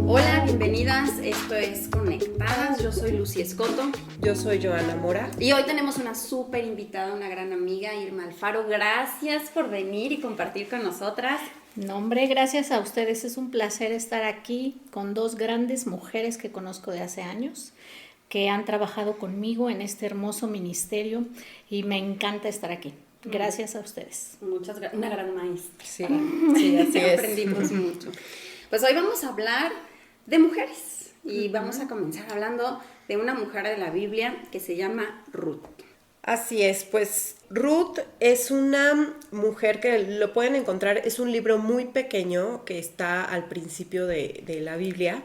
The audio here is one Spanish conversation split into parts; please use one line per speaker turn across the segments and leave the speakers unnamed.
Hola, bienvenidas, esto es Conectadas, yo soy Lucy Escoto.
Yo soy Joana Mora.
Y hoy tenemos una súper invitada, una gran amiga, Irma Alfaro. Gracias por venir y compartir con nosotras.
No, hombre, gracias a ustedes, es un placer estar aquí con dos grandes mujeres que conozco de hace años, que han trabajado conmigo en este hermoso ministerio y me encanta estar aquí. Gracias a ustedes.
Muchas gracias, una gran maestra.
Sí, así es.
Aprendimos mucho. Pues hoy vamos a hablar de mujeres y vamos a comenzar hablando de una mujer de la Biblia que se llama Ruth.
Así es, pues Ruth es una mujer que lo pueden encontrar, es un libro muy pequeño que está al principio de la Biblia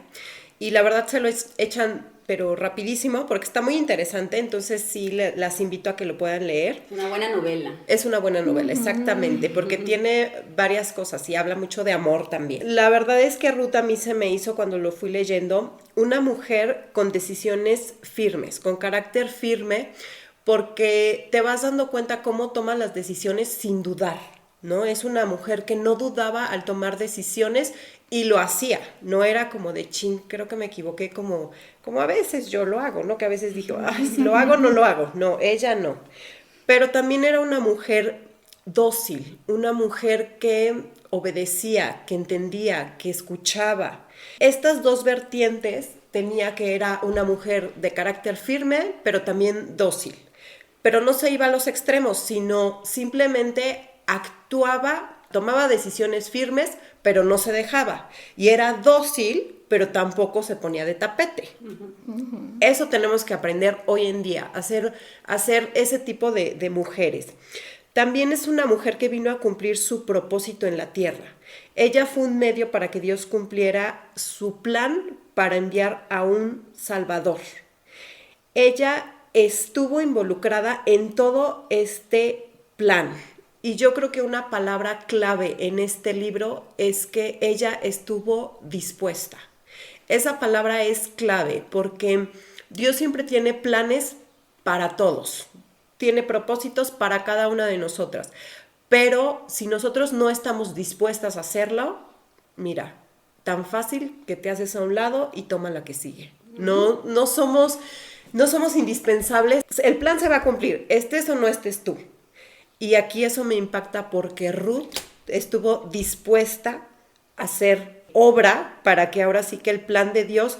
y la verdad se lo echan pero rapidísimo porque está muy interesante, entonces sí las invito a que lo puedan leer.
Una buena novela.
Es una buena novela, exactamente, porque tiene varias cosas y habla mucho de amor también. La verdad es que Ruth a mí se me hizo, cuando lo fui leyendo, una mujer con decisiones firmes, con carácter firme, porque te vas dando cuenta cómo toma las decisiones sin dudar, ¿no? Es una mujer que no dudaba al tomar decisiones y lo hacía, no era como de chin, creo que me equivoqué, como a veces yo lo hago, ¿no? Que a veces digo, ay, si lo hago, no lo hago. No, ella no. Pero también era una mujer dócil, una mujer que obedecía, que entendía, que escuchaba. Estas dos vertientes tenía, que era una mujer de carácter firme, pero también dócil. Pero no se iba a los extremos, sino simplemente actuaba, tomaba decisiones firmes, pero no se dejaba. Y era dócil, pero tampoco se ponía de tapete. Eso tenemos que aprender hoy en día, hacer ese tipo de mujeres. También es una mujer que vino a cumplir su propósito en la tierra. Ella fue un medio para que Dios cumpliera su plan para enviar a un Salvador. Ella estuvo involucrada en todo este plan. Y yo creo que una palabra clave en este libro es que ella estuvo dispuesta. Esa palabra es clave porque Dios siempre tiene planes para todos. Tiene propósitos para cada una de nosotras. Pero si nosotros no estamos dispuestas a hacerlo, mira, tan fácil que te haces a un lado y toma la que sigue. No somos indispensables. El plan se va a cumplir, estés o no estés tú. Y aquí eso me impacta porque Ruth estuvo dispuesta a hacer obra para que ahora sí que el plan de Dios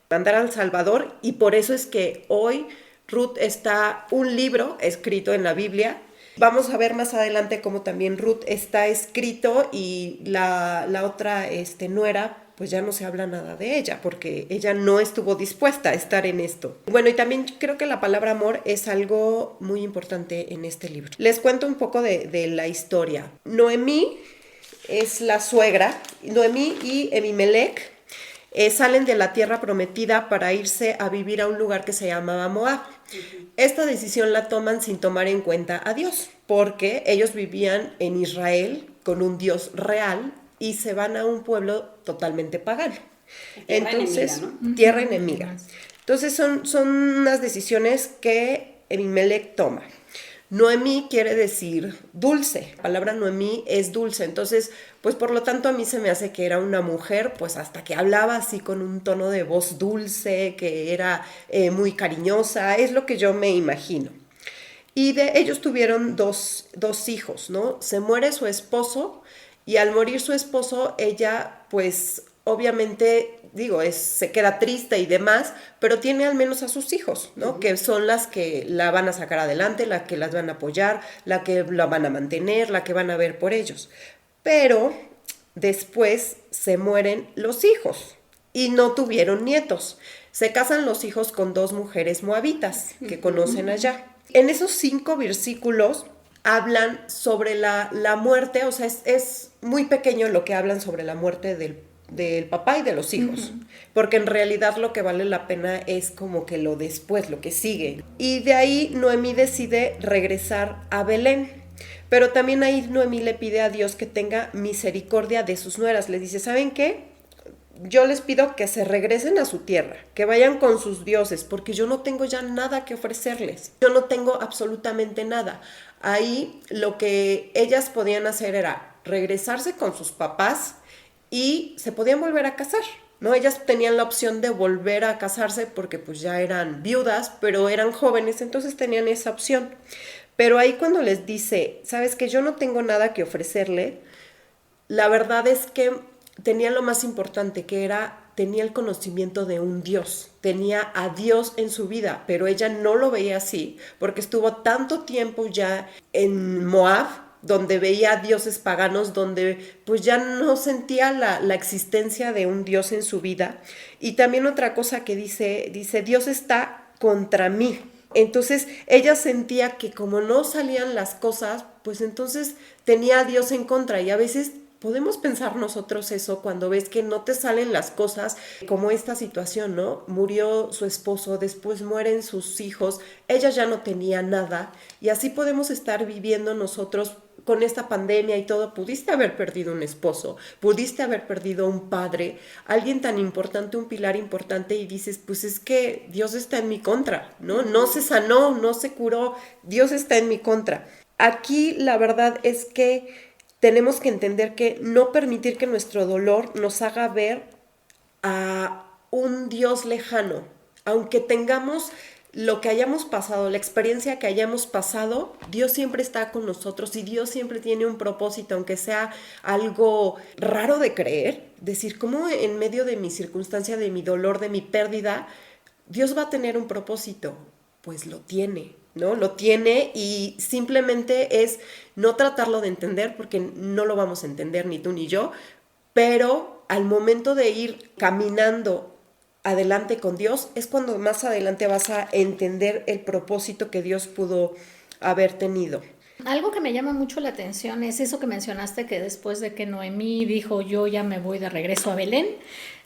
mandara al Salvador, y por eso es que hoy Ruth está un libro escrito en la Biblia. Vamos a ver más adelante cómo también Ruth está escrito y la otra nuera, pues ya no se habla nada de ella porque ella no estuvo dispuesta a estar en esto. Bueno, y también creo que la palabra amor es algo muy importante en este libro. Les cuento un poco de la historia. Noemí es la suegra. Noemí y Elimelech salen de la tierra prometida para irse a vivir a un lugar que se llamaba Moab. Esta decisión la toman sin tomar en cuenta a Dios, porque ellos vivían en Israel con un Dios real y se van a un pueblo totalmente pagano. Entonces, enemiga, ¿no? Tierra enemiga. Entonces son unas decisiones que Elimelech toma. Noemí quiere decir dulce, la palabra Noemí es dulce, entonces pues por lo tanto a mí se me hace que era una mujer pues hasta que hablaba así con un tono de voz dulce, que era muy cariñosa, es lo que yo me imagino. Y de ellos tuvieron dos hijos, ¿no? Se muere su esposo y al morir su esposo ella pues obviamente se queda triste y demás, pero tiene al menos a sus hijos, ¿no? Que son las que la van a sacar adelante, las que las van a apoyar, la que la van a mantener, la que van a ver por ellos. Pero después se mueren los hijos y no tuvieron nietos. Se casan los hijos con dos mujeres moabitas que conocen allá. En esos 5 versículos hablan sobre la muerte, o sea, es muy pequeño lo que hablan sobre la muerte del papá y de los hijos, porque en realidad lo que vale la pena es como que lo después, lo que sigue. Y de ahí Noemí decide regresar a Belén, pero también ahí Noemí le pide a Dios que tenga misericordia de sus nueras. Le dice, ¿saben qué? yo les pido que se regresen a su tierra, que vayan con sus dioses, porque yo no tengo ya nada que ofrecerles. Yo no tengo absolutamente nada. Ahí lo que ellas podían hacer era regresarse con sus papás y se podían volver a casar, ¿no? Ellas tenían la opción de volver a casarse porque pues ya eran viudas, pero eran jóvenes, entonces tenían esa opción. Pero ahí cuando les dice, ¿sabes qué? Yo no tengo nada que ofrecerle, la verdad es que tenía lo más importante, que era, tenía el conocimiento de un Dios, tenía a Dios en su vida, pero ella no lo veía así, porque estuvo tanto tiempo ya en Moab, donde veía dioses paganos, donde pues ya no sentía la existencia de un Dios en su vida. Y también otra cosa que dice, Dios está contra mí. Entonces ella sentía que como no salían las cosas, pues entonces tenía a Dios en contra, y a veces podemos pensar nosotros eso cuando ves que no te salen las cosas, como esta situación, ¿no? Murió su esposo, después mueren sus hijos, ella ya no tenía nada, y así podemos estar viviendo nosotros con esta pandemia y todo. Pudiste haber perdido un esposo, pudiste haber perdido un padre, alguien tan importante, un pilar importante, y dices, pues es que Dios está en mi contra, ¿no? No se sanó, no se curó, Dios está en mi contra. Aquí la verdad es que tenemos que entender que no permitir que nuestro dolor nos haga ver a un Dios lejano. Aunque tengamos lo que hayamos pasado, la experiencia que hayamos pasado, Dios siempre está con nosotros y Dios siempre tiene un propósito, aunque sea algo raro de creer. Decir, ¿cómo en medio de mi circunstancia, de mi dolor, de mi pérdida, Dios va a tener un propósito? Pues lo tiene, ¿no? Lo tiene, y simplemente es no tratarlo de entender, porque no lo vamos a entender ni tú ni yo, pero al momento de ir caminando adelante con Dios es cuando más adelante vas a entender el propósito que Dios pudo haber tenido.
Algo que me llama mucho la atención es eso que mencionaste, que después de que Noemí dijo yo ya me voy de regreso a Belén,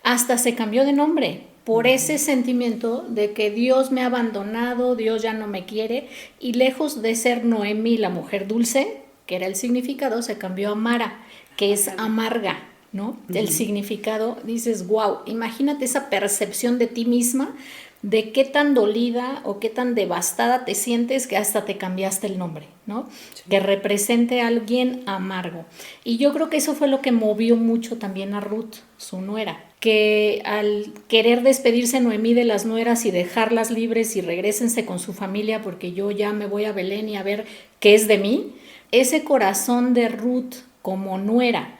hasta se cambió de nombre por ese sentimiento de que Dios me ha abandonado, Dios ya no me quiere, y lejos de ser Noemí la mujer dulce, que era el significado, se cambió a Mara, que es amarga, ¿no? El significado, dices, wow, imagínate esa percepción de ti misma, de qué tan dolida o qué tan devastada te sientes que hasta te cambiaste el nombre, ¿no? Sí. Que represente a alguien amargo. Y yo creo que eso fue lo que movió mucho también a Ruth, su nuera, que al querer despedirse Noemí de las nueras y dejarlas libres y regrésense con su familia porque yo ya me voy a Belén y a ver qué es de mí, ese corazón de Ruth como nuera,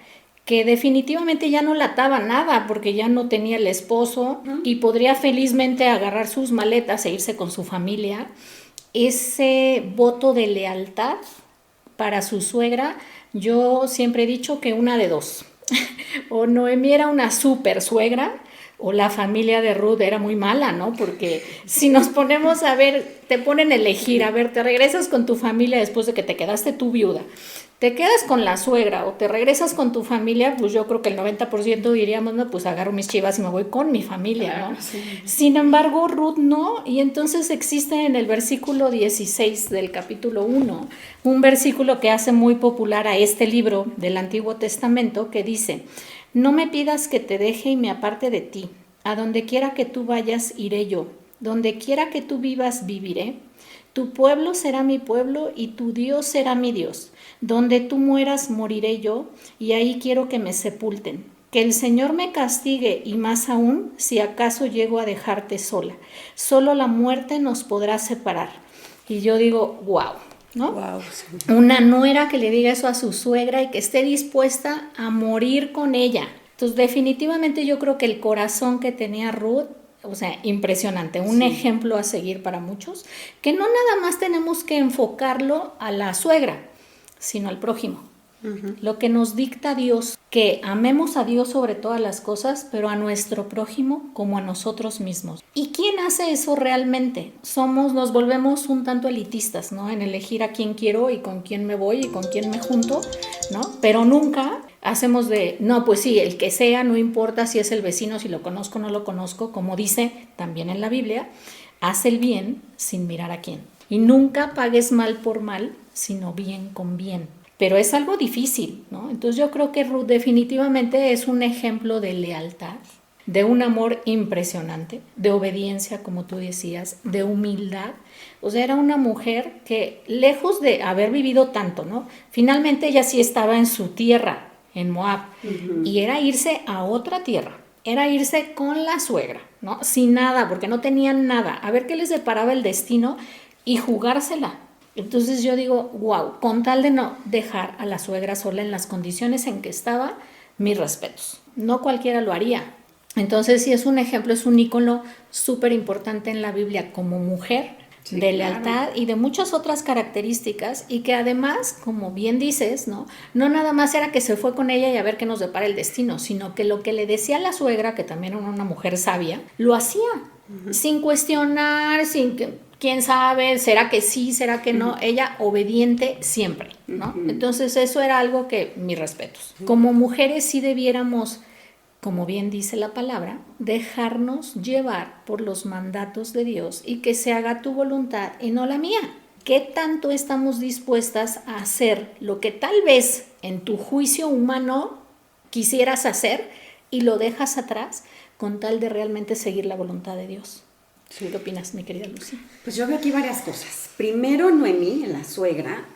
que definitivamente ya no la ataba nada porque ya no tenía el esposo y podría felizmente agarrar sus maletas e irse con su familia, ese voto de lealtad para su suegra, yo siempre he dicho que una de dos, o Noemí era una súper suegra, o la familia de Ruth era muy mala, ¿no? Porque si nos ponemos a ver, te ponen a elegir, a ver, te regresas con tu familia después de que te quedaste tú viuda, te quedas con la suegra o te regresas con tu familia, pues yo creo que el 90% diríamos, no, pues agarro mis chivas y me voy con mi familia, ¿no? Sí. Sin embargo, Ruth no, y entonces existe en el versículo 16 del capítulo 1, un versículo que hace muy popular a este libro del Antiguo Testamento, que dice: no me pidas que te deje y me aparte de ti, a donde quiera que tú vayas iré yo, donde quiera que tú vivas viviré, tu pueblo será mi pueblo y tu Dios será mi Dios. Donde tú mueras, moriré yo, y ahí quiero que me sepulten. Que el Señor me castigue, y más aún, si acaso llego a dejarte sola. Solo la muerte nos podrá separar. Y yo digo, wow, ¿no? Wow, sí. Una nuera que le diga eso a su suegra y que esté dispuesta a morir con ella. Entonces, definitivamente yo creo que el corazón que tenía Ruth, o sea, impresionante, un ejemplo a seguir para muchos, que no nada más tenemos que enfocarlo a la suegra, sino al prójimo. Lo que nos dicta Dios, que amemos a Dios sobre todas las cosas, pero a nuestro prójimo como a nosotros mismos. ¿Y quién hace eso realmente? Nos volvemos un tanto elitistas, ¿no? En elegir a quién quiero y con quién me voy y con quién me junto, ¿no? Pero nunca hacemos de, no, pues sí, el que sea, no importa si es el vecino, si lo conozco o no lo conozco, como dice también en la Biblia, haz el bien sin mirar a quién. Y nunca pagues mal por mal, sino bien con bien. Pero es algo difícil, ¿no? Entonces yo creo que Ruth definitivamente es un ejemplo de lealtad, de un amor impresionante, de obediencia, como tú decías, de humildad. O sea, era una mujer que, lejos de haber vivido tanto, ¿no? Finalmente ella sí estaba en su tierra, en Moab, y era irse a otra tierra, era irse con la suegra, ¿no? Sin nada, porque no tenían nada, a ver qué les deparaba el destino y jugársela. Entonces yo digo, wow, con tal de no dejar a la suegra sola en las condiciones en que estaba, mis respetos. No cualquiera lo haría. Entonces sí es un ejemplo, es un ícono súper importante en la Biblia como mujer, sí, de lealtad y de muchas otras características, y que además, como bien dices, no nada más era que se fue con ella y a ver qué nos depara el destino, sino que lo que le decía a la suegra, que también era una mujer sabia, lo hacía, sin cuestionar, sin que... ¿Quién sabe? ¿Será que sí? ¿Será que no? Ella obediente siempre, ¿no? Entonces eso era algo que, mis respetos. Como mujeres sí debiéramos, como bien dice la palabra, dejarnos llevar por los mandatos de Dios y que se haga tu voluntad y no la mía. ¿Qué tanto estamos dispuestas a hacer lo que tal vez en tu juicio humano quisieras hacer y lo dejas atrás con tal de realmente seguir la voluntad de Dios? ¿Qué opinas, mi querida Lucy?
Pues yo veo aquí varias cosas. Primero, Noemí, la suegra,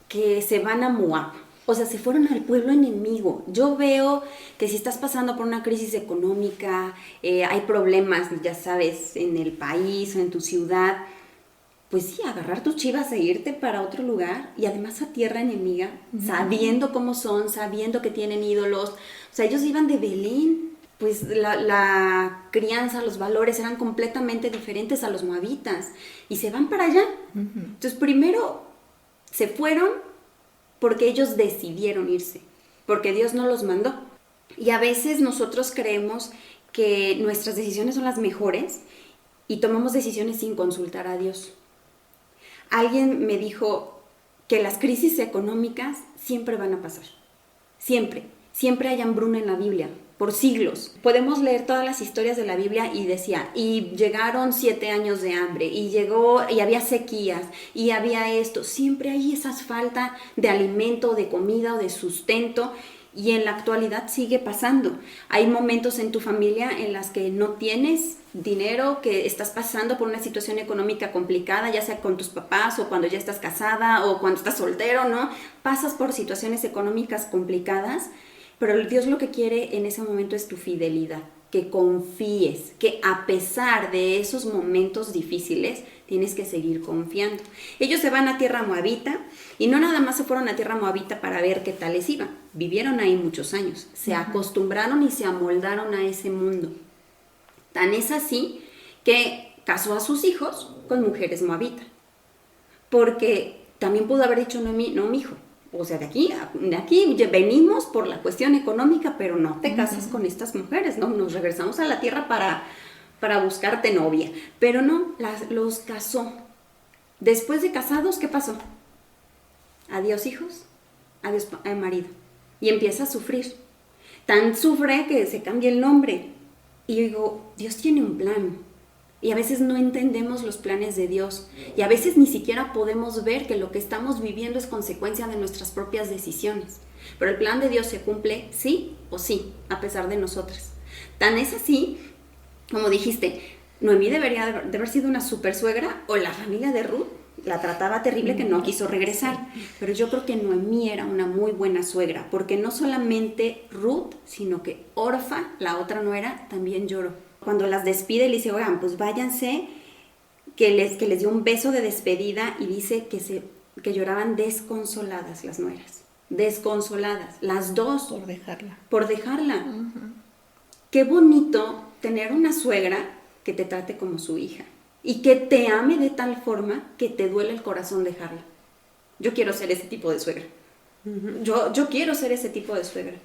que se van a Moab. O sea, se fueron al pueblo enemigo. Yo veo que si estás pasando por una crisis económica, hay problemas, ya sabes, en el país o en tu ciudad, pues sí, agarrar tus chivas e irte para otro lugar y además a tierra enemiga, sabiendo cómo son, sabiendo que tienen ídolos. O sea, ellos iban de Belén. Pues la crianza, los valores eran completamente diferentes a los moabitas y se van para allá. Entonces primero se fueron porque ellos decidieron irse, porque Dios no los mandó. Y a veces nosotros creemos que nuestras decisiones son las mejores y tomamos decisiones sin consultar a Dios. Alguien me dijo que las crisis económicas siempre van a pasar, siempre hay hambruna en la Biblia. Por siglos. Podemos leer todas las historias de la Biblia y decía, y llegaron 7 años de hambre, y había sequías, y había esto. Siempre hay esa falta de alimento, de comida o de sustento, y en la actualidad sigue pasando. Hay momentos en tu familia en las que no tienes dinero, que estás pasando por una situación económica complicada, ya sea con tus papás o cuando ya estás casada o cuando estás soltero, ¿no? Pasas por situaciones económicas complicadas. Pero Dios lo que quiere en ese momento es tu fidelidad, que confíes, que a pesar de esos momentos difíciles, tienes que seguir confiando. Ellos se van a tierra moabita y no nada más se fueron a tierra moabita para ver qué tal les iba. Vivieron ahí muchos años, se acostumbraron y se amoldaron a ese mundo. Tan es así que casó a sus hijos con mujeres moabitas. Porque también pudo haber dicho, no, mi hijo. O sea, de aquí venimos por la cuestión económica, pero no te casas con estas mujeres, ¿no? Nos regresamos a la tierra para buscarte novia. Pero no, los casó. Después de casados, ¿qué pasó? Adiós hijos, adiós marido. Y empieza a sufrir. Tan sufre que se cambia el nombre. Y yo digo, Dios tiene un plan. Y a veces no entendemos los planes de Dios. Y a veces ni siquiera podemos ver que lo que estamos viviendo es consecuencia de nuestras propias decisiones. Pero el plan de Dios se cumple sí o sí, a pesar de nosotras. Tan es así, como dijiste, Noemí debería de haber sido una super suegra, o la familia de Ruth la trataba terrible que no quiso regresar. Pero yo creo que Noemí era una muy buena suegra, porque no solamente Ruth, sino que Orfa, la otra nuera, también lloró. Cuando las despide, le dice, oigan, pues váyanse, que les dio un beso de despedida y dice que lloraban desconsoladas las nueras. Desconsoladas, las dos. Por dejarla. Qué bonito tener una suegra que te trate como su hija y que te ame de tal forma que te duele el corazón dejarla. Yo quiero ser ese tipo de suegra. Yo quiero ser ese tipo de suegra.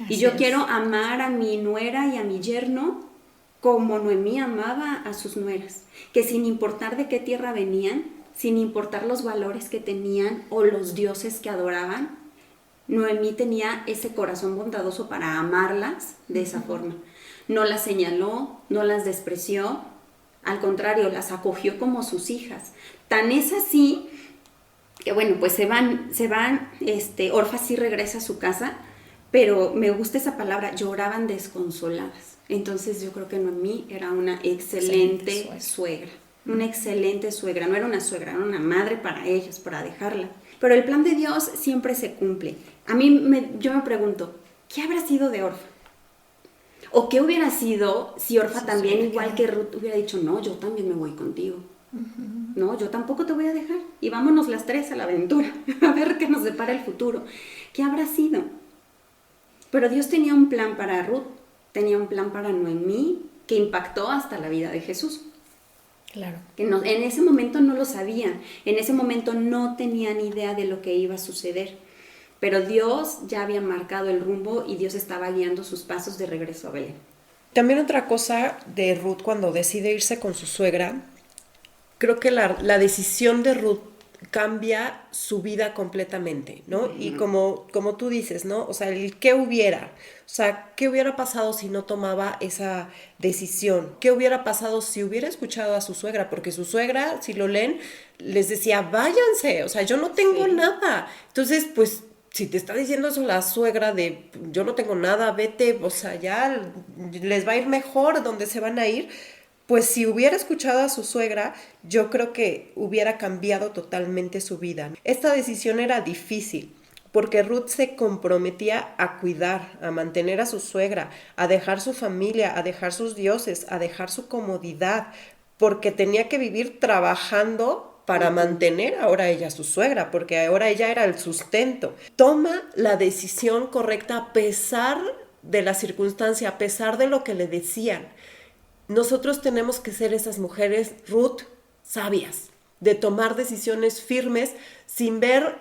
Y yo quiero amar a mi nuera y a mi yerno como Noemí amaba a sus nueras, que sin importar de qué tierra venían, sin importar los valores que tenían o los dioses que adoraban, Noemí tenía ese corazón bondadoso para amarlas de esa forma. No las señaló, no las despreció, al contrario, las acogió como sus hijas. Tan es así que bueno, pues se van, Orfa sí regresa a su casa, pero me gusta esa palabra, lloraban desconsoladas. Entonces yo creo que Noemí era una excelente suegra. Una excelente suegra. No era una suegra, era una madre para ellas, para dejarla. Pero el plan de Dios siempre se cumple. Yo me pregunto, ¿qué habrá sido de Orfa? ¿O qué hubiera sido si Orfa también, igual que Ruth, hubiera dicho, no, yo también me voy contigo? No, yo tampoco te voy a dejar. Y vámonos las tres a la aventura, a ver qué nos depara el futuro. ¿Qué habrá sido? Pero Dios tenía un plan para Ruth, tenía un plan para Noemí, que impactó hasta la vida de Jesús.
Claro.
Que no, en ese momento no lo sabían, en ese momento no tenían idea de lo que iba a suceder. Pero Dios ya había marcado el rumbo y Dios estaba guiando sus pasos de regreso a Belén.
También otra cosa de Ruth cuando decide irse con su suegra, creo que la decisión de Ruth cambia su vida completamente, ¿no? Y como tú dices, ¿no? O sea, el qué hubiera, o sea, ¿qué hubiera pasado si no tomaba esa decisión? ¿Qué hubiera pasado si hubiera escuchado a su suegra? Porque su suegra, si lo leen, les decía, váyanse, o sea, yo no tengo nada. Entonces, pues, si te está diciendo eso la suegra de yo no tengo nada, vete, o sea, ya les va a ir mejor donde se van a ir, pues si hubiera escuchado a su suegra, yo creo que hubiera cambiado totalmente su vida. Esta decisión era difícil, porque Ruth se comprometía a cuidar, a mantener a su suegra, a dejar su familia, a dejar sus dioses, a dejar su comodidad, porque tenía que vivir trabajando para mantener ahora ella a su suegra, porque ahora ella era el sustento. Toma la decisión correcta a pesar de la circunstancia, a pesar de lo que le decían. Nosotros tenemos que ser esas mujeres, Ruth, sabias, de tomar decisiones firmes sin ver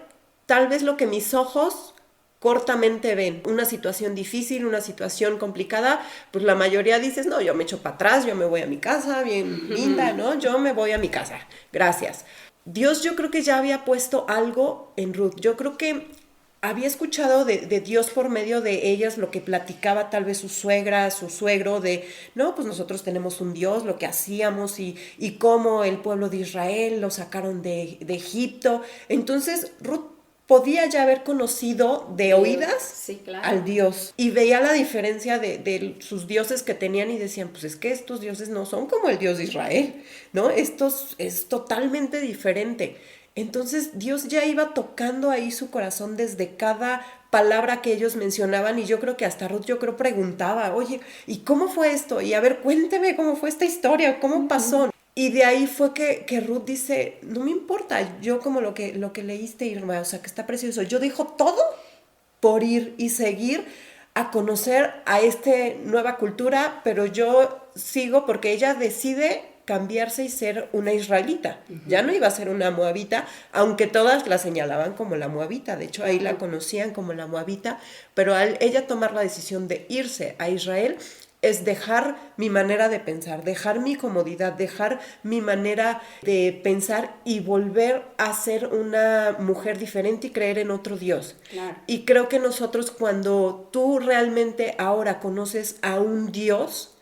tal vez lo que mis ojos cortamente ven. Una situación difícil, una situación complicada, pues la mayoría dices, no, yo me echo para atrás, yo me voy a mi casa, bien linda, ¿no? Yo me voy a mi casa, gracias. Dios yo creo que ya había puesto algo en Ruth. Yo creo que había escuchado de Dios por medio de ellas lo que platicaba tal vez su suegra, su suegro, de, no, pues nosotros tenemos un Dios, lo que hacíamos y cómo el pueblo de Israel lo sacaron de Egipto. Entonces Ruth podía ya haber conocido de oídas
sí, claro,
al Dios y veía la diferencia de sus dioses que tenían y decían, pues es que estos dioses no son como el Dios de Israel, ¿no? Estos es totalmente diferente. Entonces Dios ya iba tocando ahí su corazón desde cada palabra que ellos mencionaban y yo creo que hasta Ruth preguntaba, oye, ¿y cómo fue esto? Y a ver, cuénteme cómo fue esta historia, cómo pasó. Y de ahí fue que Ruth dice, no me importa, yo como lo que leíste, Irma, o sea, que está precioso, yo dejo todo por ir y seguir a conocer a esta nueva cultura, pero yo sigo porque ella decide cambiarse y ser una israelita. Ya no iba a ser una moabita, aunque todas la señalaban como la moabita. De hecho, ahí la conocían como la moabita, pero al ella tomar la decisión de irse a Israel, es dejar mi manera de pensar, dejar mi comodidad, dejar mi manera de pensar y volver a ser una mujer diferente y creer en otro Dios.
Claro.
Y creo que nosotros cuando tú realmente ahora conoces a un Dios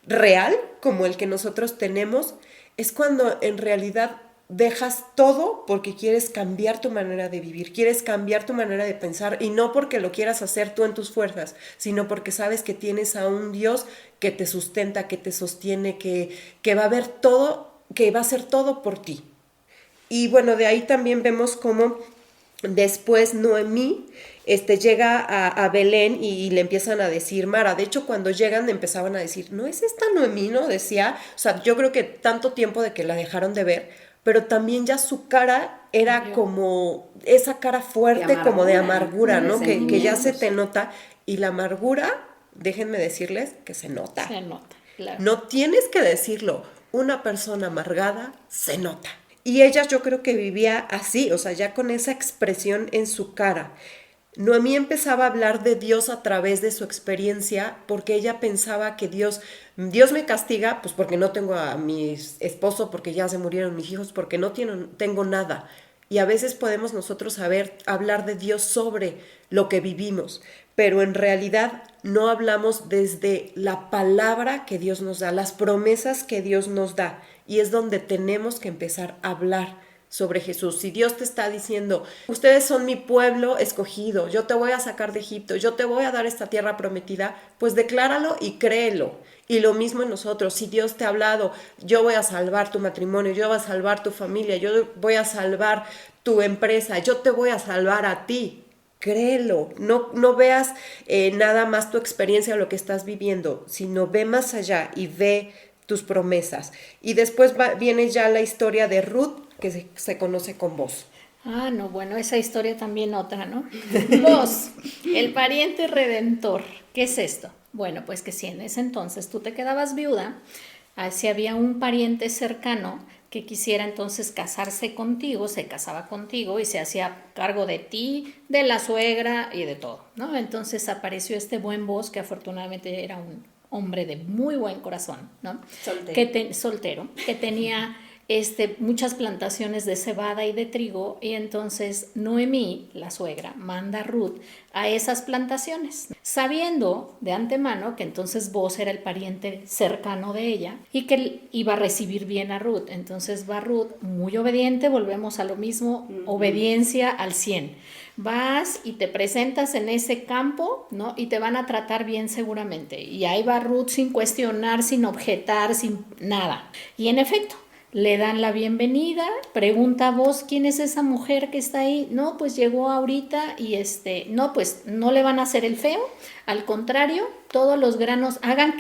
real como el que nosotros tenemos, es cuando en realidad dejas todo porque quieres cambiar tu manera de vivir, quieres cambiar tu manera de pensar y no porque lo quieras hacer tú en tus fuerzas, sino porque sabes que tienes a un Dios que te sustenta, que te sostiene, que va a ver todo, que va a hacer todo por ti. Y bueno, de ahí también vemos cómo después Noemí llega a Belén y le empiezan a decir Mara. De hecho, cuando llegan empezaban a decir, ¿no es esta Noemí? ¿No? Decía, o sea, yo creo que tanto tiempo de que la dejaron de ver, pero también ya su cara era como esa cara fuerte, como de amargura, ¿no? Que ya se te nota. Y la amargura, déjenme decirles, que se nota.
Se nota, claro.
No tienes que decirlo. Una persona amargada se nota. Y ella yo creo que vivía así, o sea, ya con esa expresión en su cara. Noemí empezaba a hablar de Dios a través de su experiencia porque ella pensaba que Dios me castiga pues porque no tengo a mi esposo, porque ya se murieron mis hijos, porque no tengo nada. Y a veces podemos nosotros hablar de Dios sobre lo que vivimos, pero en realidad no hablamos desde la palabra que Dios nos da, las promesas que Dios nos da. Y es donde tenemos que empezar a hablar sobre Jesús. Si Dios te está diciendo, ustedes son mi pueblo escogido, yo te voy a sacar de Egipto, yo te voy a dar esta tierra prometida, pues decláralo y créelo. Y lo mismo en nosotros, si Dios te ha hablado, yo voy a salvar tu matrimonio, yo voy a salvar tu familia, yo voy a salvar tu empresa, yo te voy a salvar a ti. Créelo, no veas nada más tu experiencia o lo que estás viviendo, sino ve más allá y ve tus promesas. Y después viene ya la historia de Ruth, que se conoce con Boz.
Ah, no, bueno, esa historia también otra, ¿no? Boz, el pariente redentor. ¿Qué es esto? Bueno, pues que si en ese entonces tú te quedabas viuda, si había un pariente cercano que quisiera entonces casarse contigo, se casaba contigo y se hacía cargo de ti, de la suegra y de todo, ¿no? Entonces apareció este buen Boz, que afortunadamente era un hombre de muy buen corazón, ¿no? Soltero, que tenía muchas plantaciones de cebada y de trigo, y entonces Noemí, la suegra, manda a Ruth a esas plantaciones, sabiendo de antemano que entonces Boz era el pariente cercano de ella y que iba a recibir bien a Ruth. Entonces va Ruth muy obediente, volvemos a lo mismo, obediencia al 100. Vas y te presentas en ese campo, ¿no? Y te van a tratar bien seguramente. Y ahí va Ruth sin cuestionar, sin objetar, sin nada. Y en efecto, le dan la bienvenida, pregunta a Boz, ¿quién es esa mujer que está ahí? No, pues llegó ahorita y no, pues no le van a hacer el feo, al contrario, todos los granos, hagan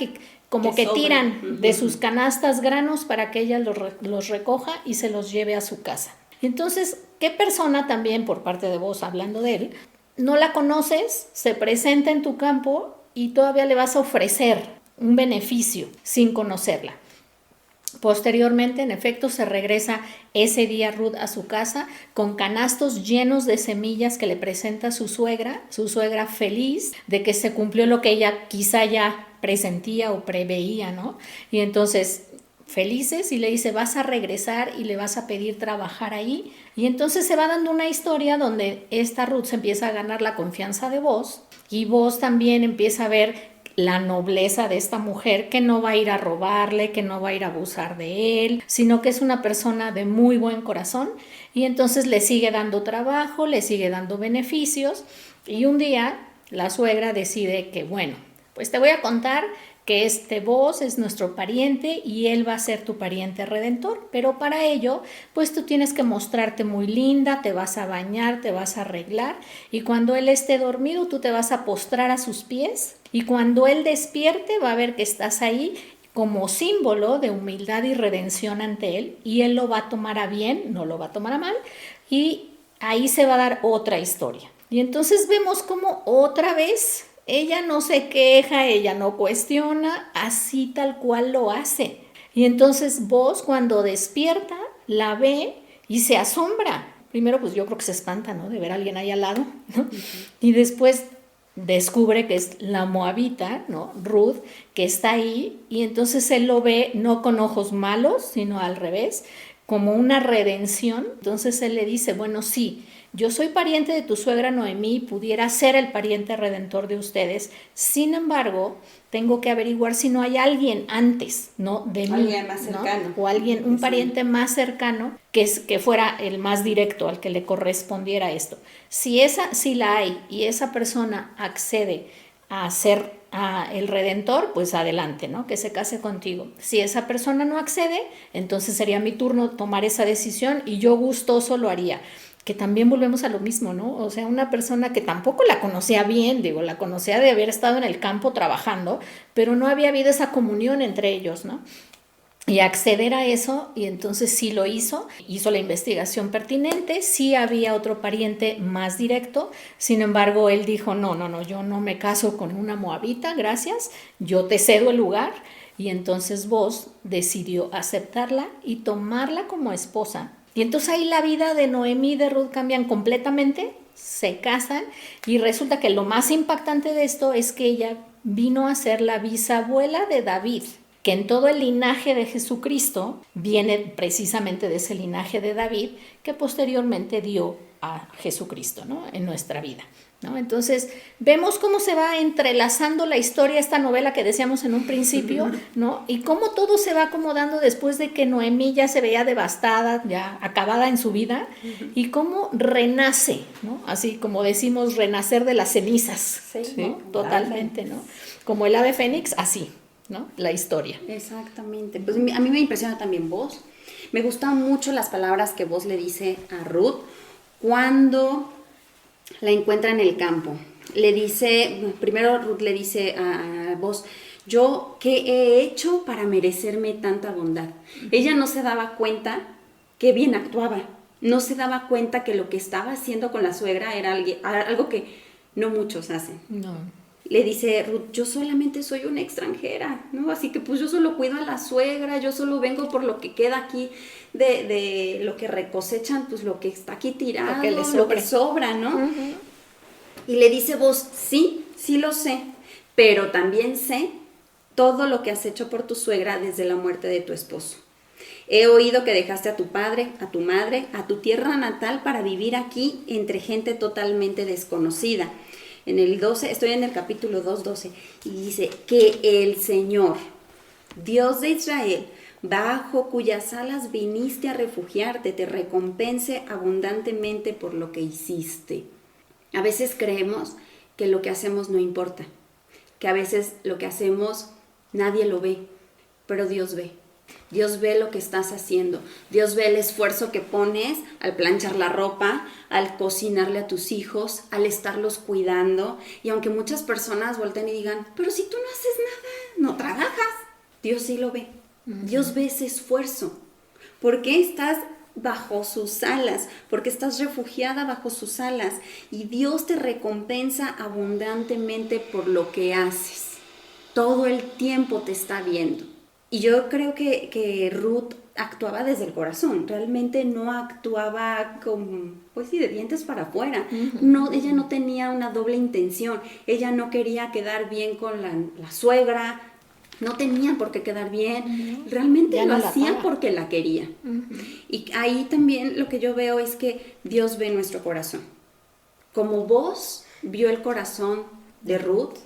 como que tiran de sus canastas granos para que ella los recoja y se los lleve a su casa. Entonces, ¿qué persona también, por parte de Boz, hablando de él, no la conoces, se presenta en tu campo y todavía le vas a ofrecer un beneficio sin conocerla? Posteriormente, en efecto, se regresa ese día Ruth a su casa con canastos llenos de semillas que le presenta su suegra feliz de que se cumplió lo que ella quizá ya presentía o preveía, ¿no? Y entonces, felices, y le dice, vas a regresar y le vas a pedir trabajar ahí. Y entonces se va dando una historia donde esta Ruth se empieza a ganar la confianza de Boz, y Boz también empieza a ver la nobleza de esta mujer, que no va a ir a robarle, que no va a ir a abusar de él, sino que es una persona de muy buen corazón, y entonces le sigue dando trabajo, le sigue dando beneficios, y un día la suegra decide que, bueno, pues te voy a contar que este Boz es nuestro pariente y él va a ser tu pariente redentor, pero para ello, pues tú tienes que mostrarte muy linda, te vas a bañar, te vas a arreglar, y cuando él esté dormido, tú te vas a postrar a sus pies, y cuando él despierte va a ver que estás ahí como símbolo de humildad y redención ante él, y él lo va a tomar a bien, no lo va a tomar a mal, y ahí se va a dar otra historia. Y entonces vemos como otra vez ella no se queja, ella no cuestiona, así tal cual lo hace. Y entonces Boz, cuando despierta, la ve y se asombra. Primero, pues yo creo que se espanta, ¿no?, de ver a alguien ahí al lado, ¿no? Y después descubre que es la moabita, ¿no?, Ruth, que está ahí, y entonces él lo ve no con ojos malos, sino al revés, como una redención. Entonces él le dice, bueno, sí, yo soy pariente de tu suegra Noemí, pudiera ser el pariente redentor de ustedes, sin embargo, tengo que averiguar si no hay alguien antes, ¿no?, de mí,
alguien más cercano,
¿no?, o alguien, un pariente más cercano que fuera el más directo, al que le correspondiera esto. Si la hay y esa persona accede a ser el redentor, pues adelante, ¿no?, que se case contigo. Si esa persona no accede, entonces sería mi turno tomar esa decisión y yo gustoso lo haría. Que también volvemos a lo mismo, ¿no? O sea, una persona que tampoco la conocía bien, la conocía de haber estado en el campo trabajando, pero no había habido esa comunión entre ellos, ¿no? Y acceder a eso, y entonces sí lo hizo la investigación pertinente, sí había otro pariente más directo, sin embargo él dijo, no, yo no me caso con una moabita, gracias, yo te cedo el lugar, y entonces Boz decidió aceptarla y tomarla como esposa. Y entonces ahí la vida de Noemí y de Ruth cambian completamente, se casan, y resulta que lo más impactante de esto es que ella vino a ser la bisabuela de David. que en todo el linaje de Jesucristo viene precisamente de ese linaje de David que posteriormente dio a Jesucristo, ¿no? En nuestra vida, ¿no? Entonces vemos cómo se va entrelazando la historia, esta novela que decíamos en un principio, ¿no? Y cómo todo se va acomodando después de que Noemí ya se veía devastada, ya acabada en su vida, y cómo renace, ¿no? Así como decimos, renacer de las cenizas,
Sí,
¿no? Totalmente, ¿no? Como el ave fénix, así, ¿no? La historia.
Exactamente. Pues a mí me impresiona también vos. Me gustan mucho las palabras que vos le dice a Ruth cuando la encuentra en el campo. Le dice, primero Ruth le dice a vos, ¿yo qué he hecho para merecerme tanta bondad? Ella no se daba cuenta que bien actuaba. No se daba cuenta que lo que estaba haciendo con la suegra era algo que no muchos hacen.
No.
Le dice Ruth, yo solamente soy una extranjera, ¿no? Así que pues yo solo cuido a la suegra, yo solo vengo por lo que queda aquí de lo que recosechan, pues lo que está aquí tirado,
Lo que les
lo que
sobre.
sobra, ¿no? Y le dice vos, sí lo sé, pero también sé todo lo que has hecho por tu suegra desde la muerte de tu esposo. He oído que dejaste a tu padre, a tu madre, a tu tierra natal para vivir aquí entre gente totalmente desconocida. En el 12, estoy en el capítulo 2:12, y dice que el Señor, Dios de Israel, bajo cuyas alas viniste a refugiarte, te recompense abundantemente por lo que hiciste. A veces creemos que lo que hacemos no importa, que a veces lo que hacemos nadie lo ve, pero Dios ve. Dios ve lo que estás haciendo. Dios ve el esfuerzo que pones al planchar la ropa, al cocinarle a tus hijos, al estarlos cuidando. Y aunque muchas personas volteen y digan, pero si tú no haces nada, no trabajas, Dios sí lo ve. Dios ve ese esfuerzo. ¿Por qué estás bajo sus alas? Porque estás refugiada bajo sus alas. Y Dios te recompensa abundantemente por lo que haces. Todo el tiempo te está viendo. Y yo creo que Ruth actuaba desde el corazón, realmente no actuaba con, pues sí, de dientes para afuera. No, ella no tenía una doble intención, ella no quería quedar bien con la suegra, no tenía por qué quedar bien, realmente
Ya
lo
no la
hacía
amaba.
porque la quería. Y ahí también lo que yo veo es que Dios ve nuestro corazón. Como vos vio el corazón de Ruth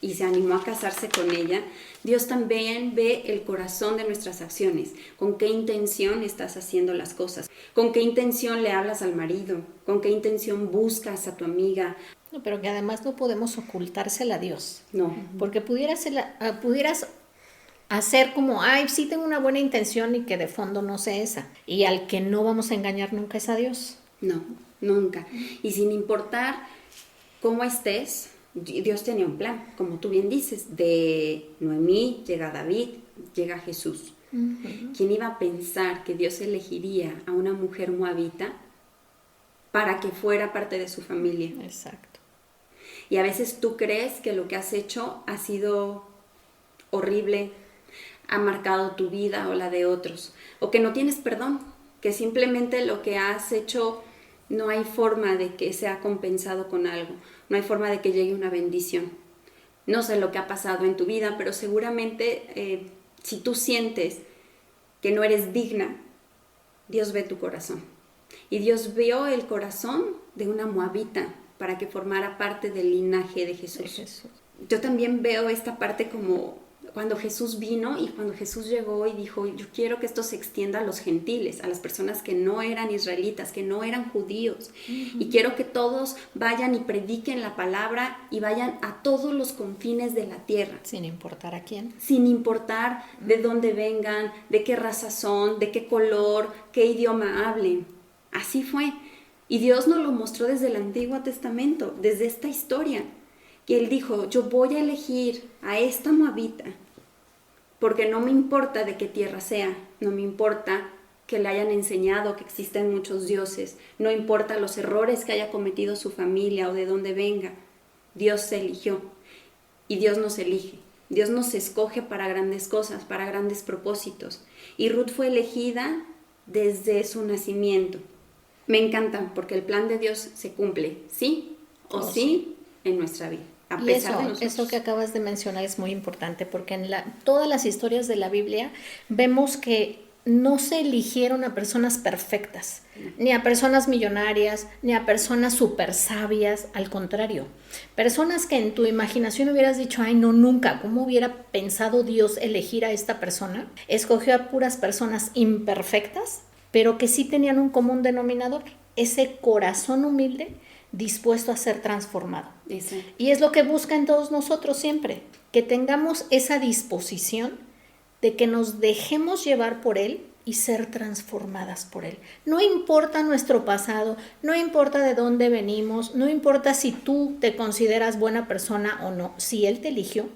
y se animó a casarse con ella, Dios también ve el corazón de nuestras acciones. ¿Con qué intención estás haciendo las cosas? ¿Con qué intención le hablas al marido? ¿Con qué intención buscas a tu amiga?
No, pero que además no podemos ocultársela a Dios.
No.
Porque pudieras hacer como, ay, sí tengo una buena intención y que de fondo no sé esa. Y al que no vamos a engañar nunca es a Dios.
No, nunca. Y sin importar cómo estés, Dios tenía un plan, como tú bien dices, de Noemí llega David, llega Jesús. ¿Quién iba a pensar que Dios elegiría a una mujer moabita para que fuera parte de su familia?
Exacto.
Y a veces tú crees que lo que has hecho ha sido horrible, ha marcado tu vida o la de otros, o que no tienes perdón, que simplemente lo que has hecho no hay forma de que sea compensado con algo, no hay forma de que llegue una bendición. No sé lo que ha pasado en tu vida, pero seguramente si tú sientes que no eres digna, Dios ve tu corazón. Y Dios vio el corazón de una moabita para que formara parte del linaje de Jesús. Yo también veo esta parte como cuando Jesús vino y cuando Jesús llegó y dijo, yo quiero que esto se extienda a los gentiles, a las personas que no eran israelitas, que no eran judíos. Y quiero que todos vayan y prediquen la palabra y vayan a todos los confines de la tierra.
Sin importar a quién.
Sin importar de dónde vengan, de qué raza son, de qué color, qué idioma hablen. Así fue. Y Dios nos lo mostró desde el Antiguo Testamento, desde esta historia. Que Él dijo, yo voy a elegir a esta moabita porque no me importa de qué tierra sea, no me importa que le hayan enseñado que existen muchos dioses, no importa los errores que haya cometido su familia o de dónde venga, Dios se eligió y Dios nos elige, Dios nos escoge para grandes cosas, para grandes propósitos. Y Ruth fue elegida desde su nacimiento. Me encanta porque el plan de Dios se cumple, sí o sí, en nuestra vida. a
Y
pesar de nosotros.
eso que acabas de mencionar es muy importante porque en todas las historias de la Biblia vemos que no se eligieron a personas perfectas, ni a personas millonarias, ni a personas súper sabias, al contrario, personas que en tu imaginación hubieras dicho, ay no, nunca, ¿cómo hubiera pensado Dios elegir a esta persona? Escogió a puras personas imperfectas, pero que sí tenían un común denominador, ese corazón humilde dispuesto a ser transformado.
Exacto.
Y es lo que busca en todos nosotros siempre, que tengamos esa disposición de que nos dejemos llevar por Él y ser transformadas por Él. No importa nuestro pasado, no importa de dónde venimos, no importa si tú te consideras buena persona o no, si Él te eligió,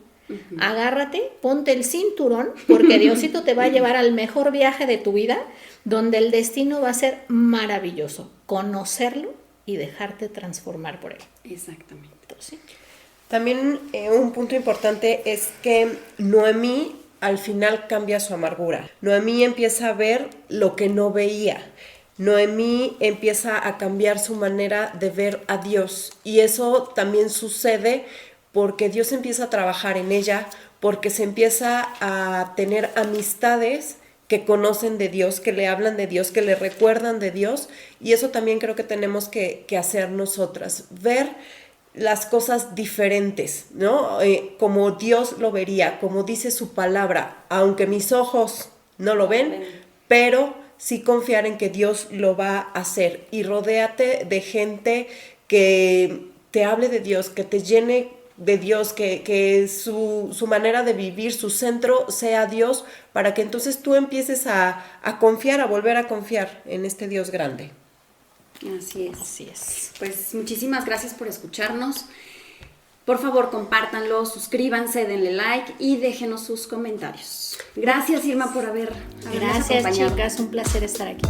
agárrate, ponte el cinturón, porque Diosito te va a llevar al mejor viaje de tu vida, donde el destino va a ser maravilloso, conocerlo y dejarte transformar por Él.
Exactamente.
Entonces,
También un punto importante es que Noemí al final cambia su amargura. Noemí empieza a ver lo que no veía. Noemí empieza a cambiar su manera de ver a Dios. Y eso también sucede porque Dios empieza a trabajar en ella, porque se empieza a tener amistades que conocen de Dios, que le hablan de Dios, que le recuerdan de Dios. Y eso también creo que tenemos que hacer nosotras. Ver las cosas diferentes, ¿no? Como Dios lo vería, como dice su palabra, aunque mis ojos no lo ven, pero sí confiar en que Dios lo va a hacer. Y rodéate de gente que te hable de Dios, que te llene de Dios, que su manera de vivir, su centro sea Dios, para que entonces tú empieces a confiar, a volver a confiar en este Dios grande.
Así es.
así es.
Pues muchísimas gracias por escucharnos. Por favor, compártanlo, suscríbanse, denle like y déjenos sus comentarios. Gracias, Irma, por habernos
Gracias,
acompañado.
chicas, un placer estar aquí.